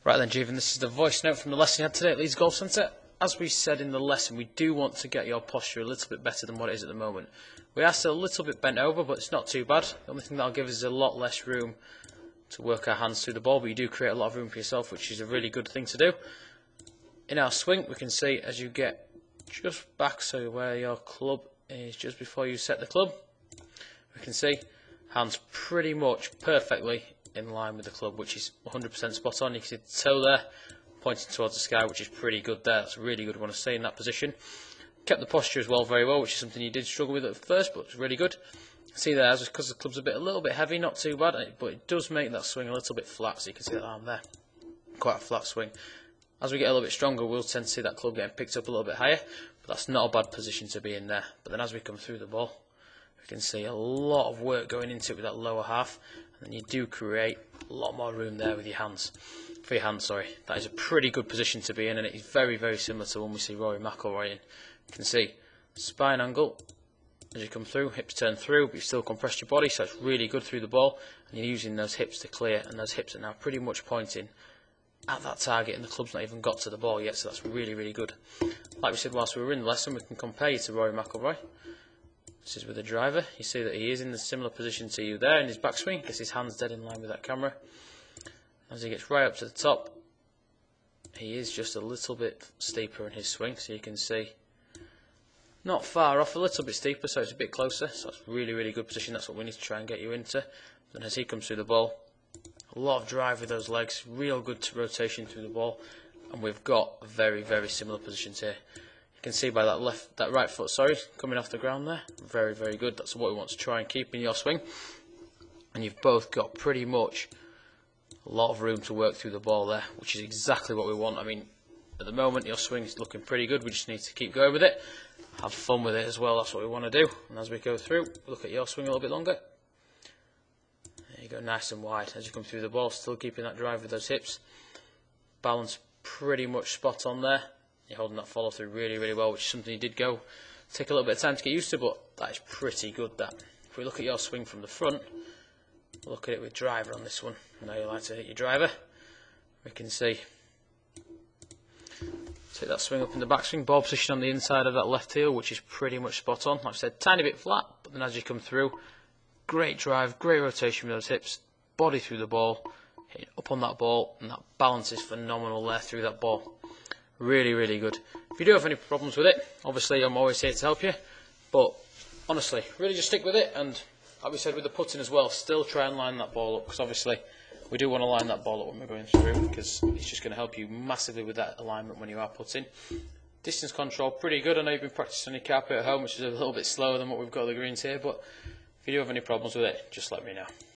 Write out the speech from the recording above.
Right then, Jeevan, this is the voice note from the lesson you had today at Leeds Golf Centre. As we said in the lesson, we do want to get your posture a little bit better than what it is at the moment. We are still a little bit bent over, but it's not too bad. The only thing that'll give us is a lot less room to work our hands through the ball, but you do create a lot of room for yourself, which is a really good thing to do. In our swing, we can see as you get just back, so where your club is just before you set the club, we can see hands pretty much perfectly in line with the club, which is 100% spot on. You can see the toe there pointing towards the sky, which is pretty good there. That's really good. We want to stay in that position. Kept the posture as well very well, which is something you did struggle with at first, but it's really good. See there, because the club's a little bit heavy, not too bad, but it does make that swing a little bit flat. So you can see that arm there, quite a flat swing. As we get a little bit stronger, we'll tend to see that club getting picked up a little bit higher, but that's not a bad position to be in there. But then as we come through the ball, we can see a lot of work going into it with that lower half, and then you do create a lot more room there with your hands. For your hands, sorry. That is a pretty good position to be in, and it is very, very similar to when we see Rory Mcilroy in. You can see spine angle as you come through, hips turn through, but you've still compressed your body, so it's really good through the ball, and you're using those hips to clear, and those hips are now pretty much pointing at that target, and the club's not even got to the ball yet, so that's really, really good. Like we said whilst we were in the lesson, we can compare you to Rory Mcilroy. This is with a driver. You see that he is in a similar position to you there in his backswing, because his hand's dead in line with that camera. As he gets right up to the top, he is just a little bit steeper in his swing, so you can see not far off, a little bit steeper, so it's a bit closer. So that's really, really good position. That's what we need to try and get you into. Then as he comes through the ball, a lot of drive with those legs, real good rotation through the ball, and we've got very, very similar positions here. You can see by that right foot, coming off the ground there. Very, very good. That's what we want to try and keep in your swing. And you've both got pretty much a lot of room to work through the ball there, which is exactly what we want. I mean, at the moment your swing is looking pretty good. We just need to keep going with it. Have fun with it as well. That's what we want to do. And as we go through, look at your swing a little bit longer. There you go, nice and wide. As you come through the ball, still keeping that drive with those hips. Balance pretty much spot on there. You're holding that follow through really, really well, which is something you did take a little bit of time to get used to, but that is pretty good, that. If we look at your swing from the front, look at it with driver on this one. I know you like to hit your driver. We can see, take that swing up in the backswing, ball position on the inside of that left heel, which is pretty much spot on. Like I said, tiny bit flat, but then as you come through, great drive, great rotation with those hips, body through the ball, hitting up on that ball, and that balance is phenomenal there through that ball. Really, really good. If you do have any problems with it, obviously I'm always here to help you, but honestly, really just stick with it, and like we said with the putting as well, still try and line that ball up, because obviously we do want to line that ball up when we're going through, because it's just going to help you massively with that alignment when you are putting. Distance control, pretty good. I know you've been practicing on your carpet at home, which is a little bit slower than what we've got on the greens here, but if you do have any problems with it, just let me know.